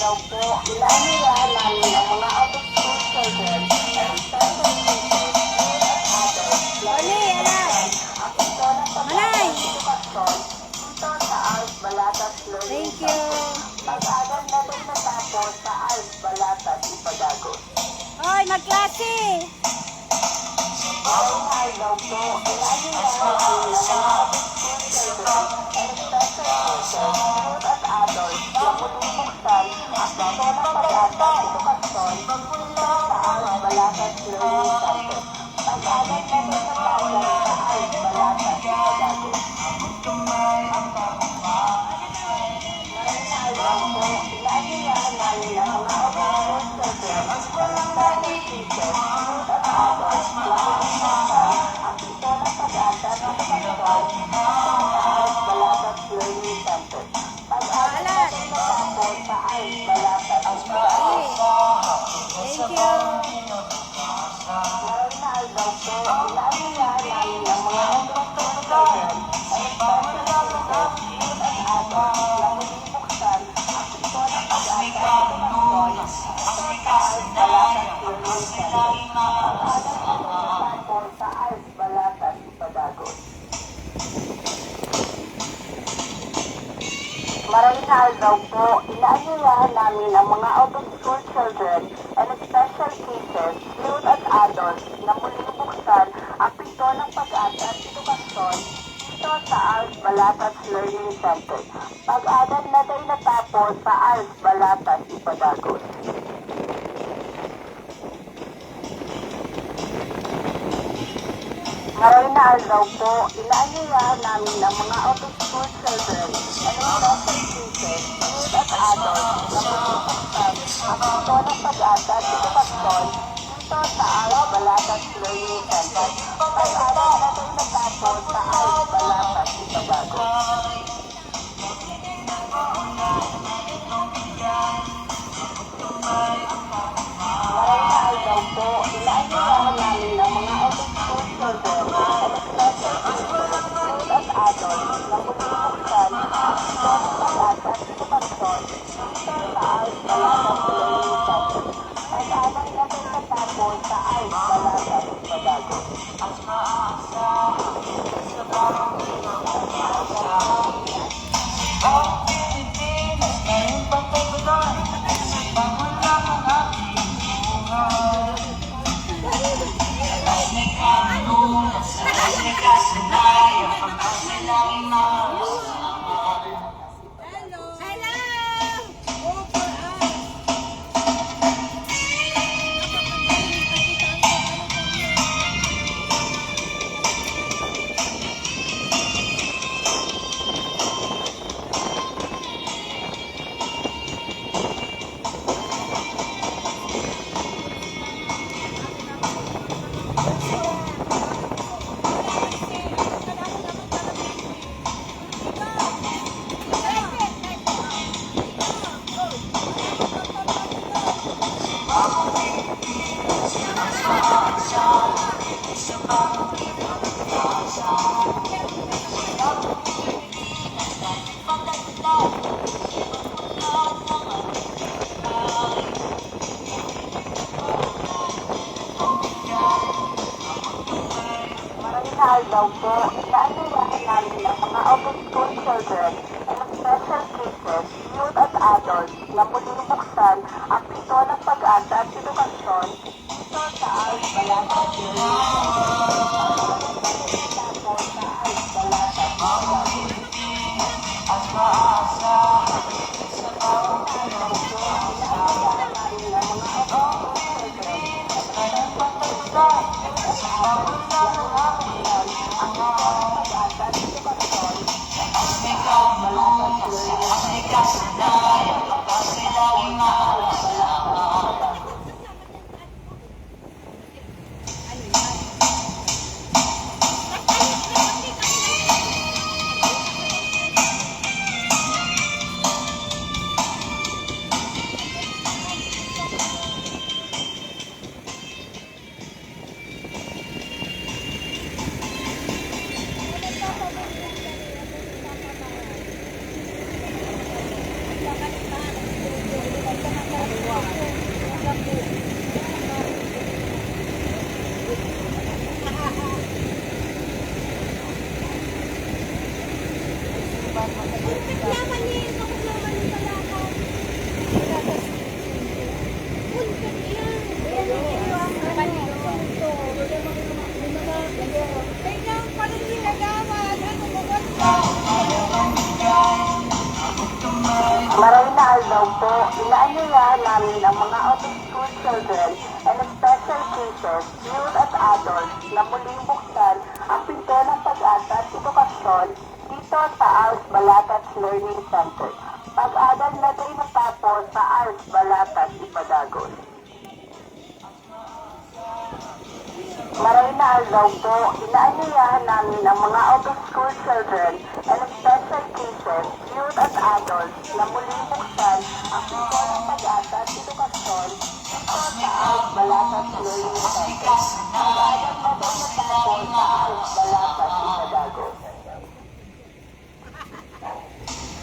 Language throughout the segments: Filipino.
daw po, inaaniyahan namin ang mga out-of-school children and special teachers at others. Oli, anak! Ang ito ng Manay! pag-edukasyon dito sa Ars Balatas Learning Thank you. Pag-aral na rin natapos sa Ars Balatas Ipagagos. Hoy, magklase! Ay daw po, inaaniyahan namin ang mga out-of-school children and special teachers, youth at adults na muling buksan ang ito ng pag-asa edukasyon dito sa Ars Balatas Learning Center. Pag-aral na rin natapos sa Ars Balatas Ipagagos. Ay daw po, inaaniyahan namin ang mga out-of-school children and special teachers, youth at adults na muling buksan ang ito ng pag-asa edukasyon dito sa Ars Balatas Learning Center. Pag-aral na rin natapos sa Ars Balatas Ipagagos. Thank you. Narinal daw po, inaaniyahan namin ang mga out-of-school children and special teachers, youth at adults na muling buksan ang ito ng pag-asa edukasyon dito sa Ars Balatas Learning Center. Pag-aral na rin natapos sa Ars Balatas Ipagagos. Marinal daw po, inaaniyahan namin ang mga out-of-school children and special teachers, youth at adults na muling buksan ang pinto ng pag-asa at edukasyon dito sa Ars Balatas Learning Center. Pag-aral na rin natapos sa Ars Balatas Ipagagos. Marinal daw po, inaaniyahan namin ang mga out-of-school children and special teachers, youth at adults na muling buksan ang pinto ng pag-asa at edukasyon dito sa Ars Balatas Learning Center. Pag-aral na rin natapos sa Ars Balatas Ipagagos. Marinal daw po, inaaniyahan namin ang mga out-of-school children and special teachers, youth at adults na muling buksan ang pinto ng pag-asa at edukasyon dito sa Ars Balatas Learning Center. Pag-aral na rin natapos sa Ars Balatas Ipagagos. Marinal daw po, inaaniyahan namin ang mga out-of-school children and special teachers, youth at adults na muling buksan ang pinto ng pag-asa at edukasyon dito sa Ars Balatas Learning Center. Tapos sa Ars Balatas Ipagagos. Maray na daw po, inaanyayahan namin ang mga out-of-school children and special cases, youth at adults na muling buksan ang pinto ng pag-asa at edukasyon dito sa Ars Balatas Learning Center. Pag-aral na tayo natapos sa Ars Balatas, Ipadagos. Maray na daw po, inaanyayahan namin ang mga out-of-school children and special cases, youth at adults na muling buksan ang pinto ng pag-asa at edukasyon dito sa Ars Balatas Learning Center. Pag-aral na tayo natapos sa Ars Balatas, Ipadagos.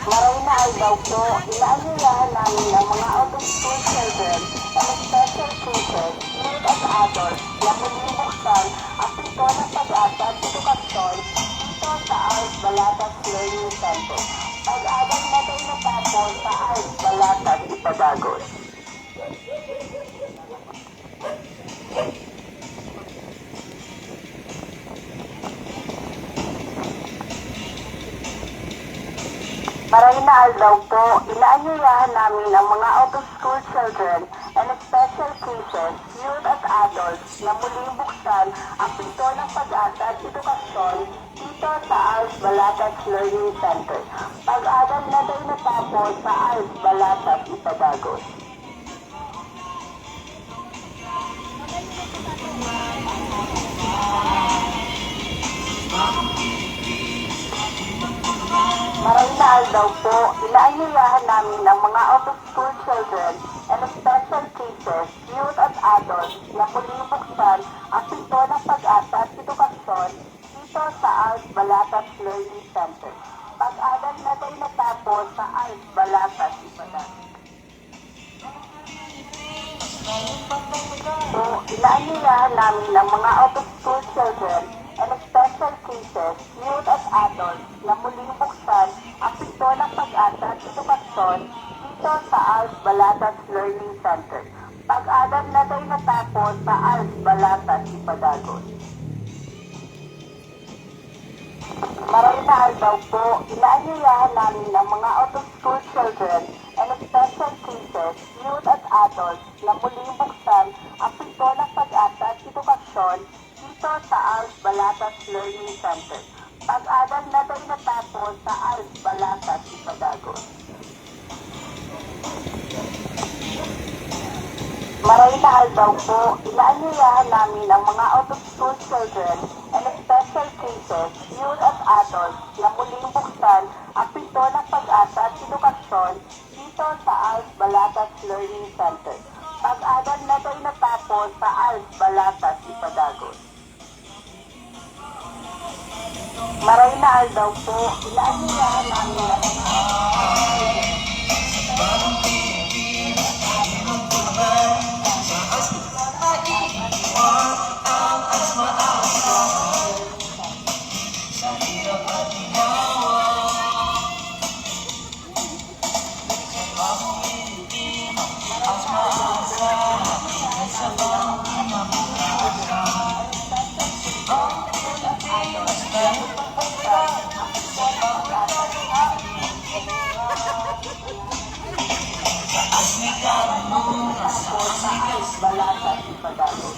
Maray na daw po, inaanyayahan namin ang mga out-of-school children and special cases, youth at adults na muling buksan ang pinto ng pag-asa at edukasyon dito sa Ars Balatas Learning Center. Pag-aral na tayo natapos sa Ars Balatas, Ipadagos. Maray na daw po, inaanyayahan namin ang mga out-of-school children and special cases, youth at adults na muling buksan ang pinto ng pag-asa at edukasyon dito sa Ars Balatas Learning Center. Pag-aral na tayo natapos sa Ars Balatas, Ipadagos. Maray na daw po, inaanyayahan namin ang mga out-of-school children and special cases, youth at adults na muling buksan ang pinto ng pag-asa at edukasyon dito sa Ars Balatas Learning Center. Pag-aral na tayo natapos sa Ars Balatas, Ipadagos. So, inaanyayahan namin ang mga out-of-school children and special cases, youth at adults na muling buksan ang pinto ng pag-asa at edukasyon dito sa Ars Balatas Learning Center. Pag-aral na tayo natapos sa Ars Balatas, Ipadagos. Maray na daw po, inaanyayahan namin ang mga out-of-school children and special cases, youth at adults na muling buksan ang pinto ng pag-asa at edukasyon dito sa Ars Balatas Learning Center. Pag-aral na tayo natapos sa Ars Balatas, Ipadagos. Maray na daw po, inaanyayahan namin ang mga out-of-school children and special cases, youth at adults na muling buksan ang pinto ng pag-asa at edukasyon dito sa Ars Balatas Learning Center. Pag-aral na tayo natapos sa Ars Balatas, Ipadagos. Maray na daw po, inaanyayahan namin ang Balatas, Ipadagos.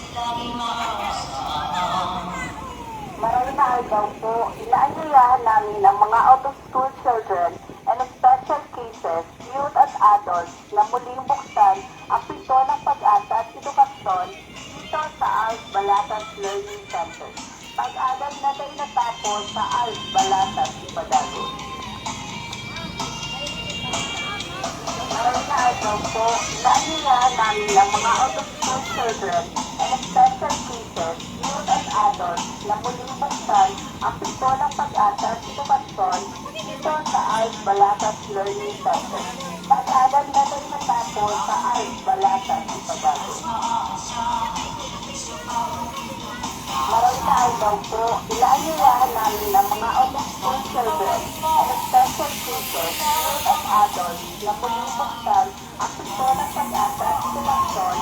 Maray na daw po, inaanyayahan namin ang mga out-of-school children and special cases, youth at adults na muling buksan ang pinto ng pag-asa at edukasyon dito sa Ars Balatas Learning Center. Pag-aral na tayo natapos sa Ars Balatas, Ipadagos. Maray na daw po, inaanyayahan namin ang mga out-of-school children and special cases, youth at adults na muling buksan ang pinto ng pag-asa at edukasyon dito sa Ars Balatas Learning Center. Pag-aral na tayo natapos sa Ars Balatas, Ipadagos. Maray na daw po, inaanyayahan namin ang mga out-of-school children and special adult na muling buksan ang pinto ng pag-asa at edukasyon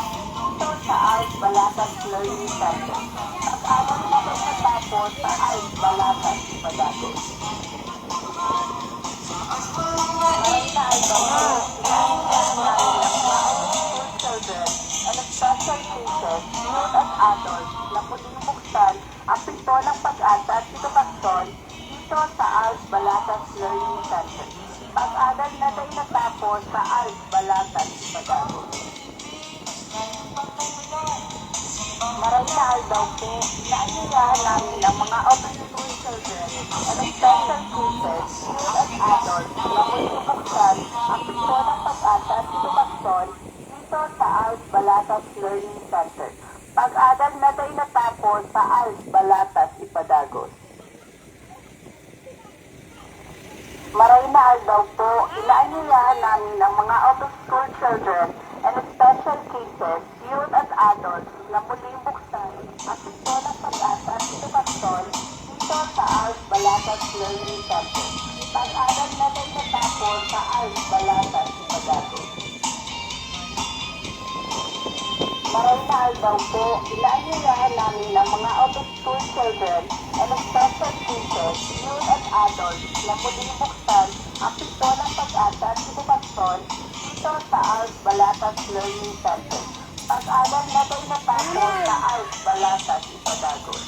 dito sa ALS Balatas Learning Center. Pag-aral na rin natapos sa ALS Balatas Ipadagos. Ngayon na ay bago, inaanyayahan namin ang mga school children and special cases, youth at adults na muling buksan ang pinto ng pag-asa at edukasyon dito sa ALS Balatas Learning Center. Pag-aral na rin natapos sa ALS Balatas Ipadagos. Marahil daw po, inaanyayahan namin ang mga out-of-school children and special cases, youth at adults na muling buksan ang pinto ng pag-asa at edukasyon dito sa ALS Balatas Learning Center. Pag-aral na rin natapos sa ALS Balatas Ipadagos. Marahil daw po, inaanyayahan namin ang mga out-of-school children and special cases, youth at adults na muling buksan ang pinto ng pag-asa at edukasyon dito sa ALS Balatas Learning Center. Pag-aral na rin natapos sa ALS Balatas Ipadagos. Marahil daw po, inaanyayahan namin ang mga out-of-school children and special cases, youth at adults na muling buksan ang pinto ng pag-asa at edukasyon dito sa ALS Balatas Learning Center. Pag-aral na rin natapos sa ALS Balatas Ipadagos.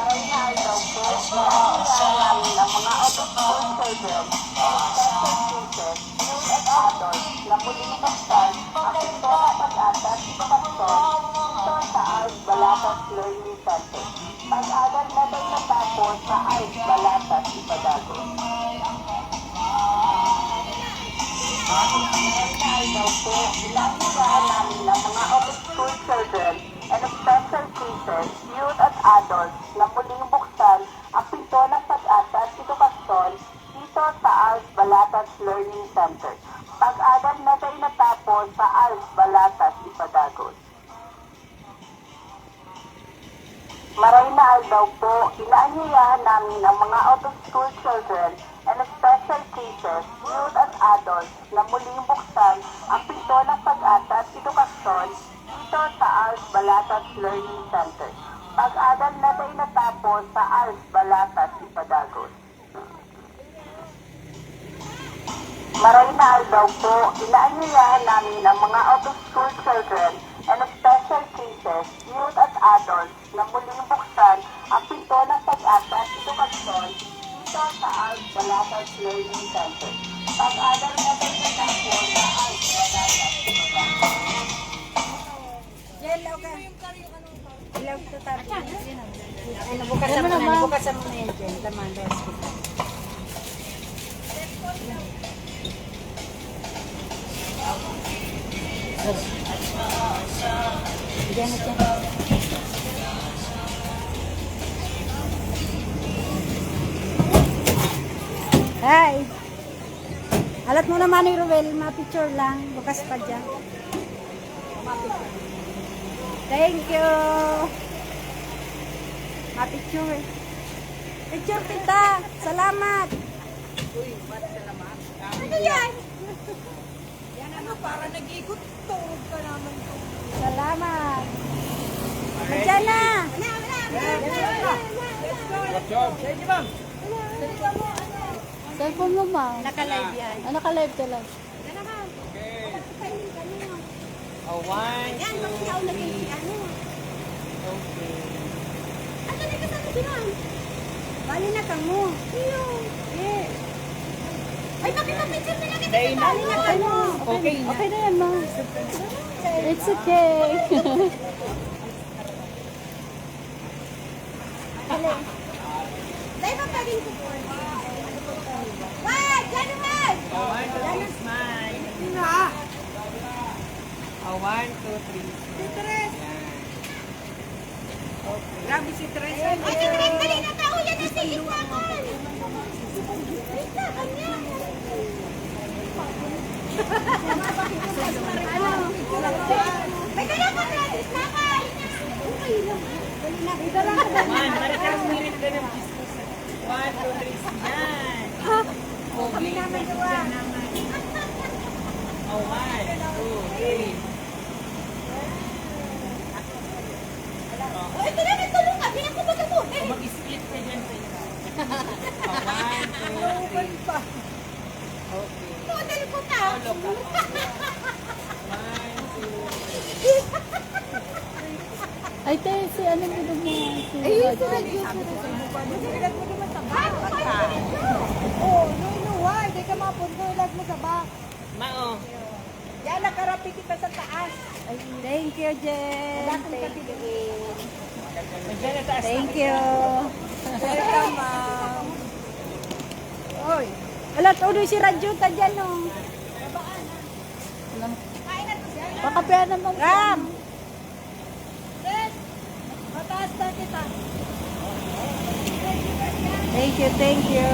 Marahil daw po, inaanyayahan namin ang mga out-of-school children and special cases, youth at adults na muling buksan ang pinto ng pag-asa at edukasyon dito sa ALS Balatas Learning Center. Pag-aral na rin natapos sa ALS Balatas Ipadagos. Marahil daw po, inaanyayahan namin ang mga out-of-school children and special cases, youth at adults na muling buksan ang pinto ng pag-asa at edukasyon dito sa ALS Balatas Learning Center. Pag-aral na rin natapos sa ALS Balatas Ipadagos. Marahil daw po, inaanyayahan namin ang mga out-of-school children and special cases, youth at adults na muling buksan ang pinto ng pag-asa at edukasyon dito sa ALS Balatas Learning Center. Pag-aral na rin natapos sa ALS Balatas Ipadagos. Marahil daw po, inaanyayahan namin ang mga out-of-school children and special cases, youth at adults na muling buksan ang pinto ng pag-asa at edukasyon dito sa ALS Balatas Learning Center. Pag-aral na rin natapos sa ALS Balatas Ipadagos. Ilaw ka. Ilaw ito tabi. Ano, bukasan mo na. Bukasan mo na yan dyan. Taman, rest kita. Diyan na dyan. Hi! Alat mo naman ni Ruel, ma-picture lang. Bukas pa dyan. Thank you! Ma-picture. Picture kita! Salamat! Uy, ba't salamat? Ano yan? Yan ano, para nag-ikot. Tulog ka naman to. Salamat! Diyan na! Good job. Sige, ma'am. Cellphone mo ba? Naka-live yan. Ah, naka-live talaga. Okay. Oh, 1, 2, 3. Okay. Bali na ka mo. Yes. Ay, bakit ang picture nila kita? Day na. Bali na ka mo. Okay na. Okay na yan, ma. It's okay. Dahil pa paging kupon. Wag! January! Oh, 1, 2, 3, smile. Oh, 1, 2, 3. Si Tres! Okay. Grabe si Tres. Ay, si Tres! Dali na tao yan na si Isakan! Isakan niya! May dala ka na! Isakan! Okay lang. Dali na. May dala ka na. Man, marikang minute ka ng business. 1, 2, 3, yan. kami naman dua. Oh, 1, 2, 3. Oh, ito na, may tulong kami. Ako magkabun eh. Mag-split ka dyan sa isa. Oh, 1, 2, 3. pa. Okay. Model ko na. Tulog ka. 1, 2, 3. Ay, te, si ano mo mo? Si Ay, Rod. ito na dito. Ilag mo naman sa bag. Oh, no, inuway. Di ka mapunto. Ilag mo sa bag. Mao. Yan, nakarapi kita sa taas. Ay, thank you, Jen. Wala kang kapiliin. Nandiyan na taas. Thank you. Welcome, ma'am. Oy. Wala, tuloy si Rajuta dyan, no. Pakapian naman. Ram! Mataas na kita. Thank you, thank you.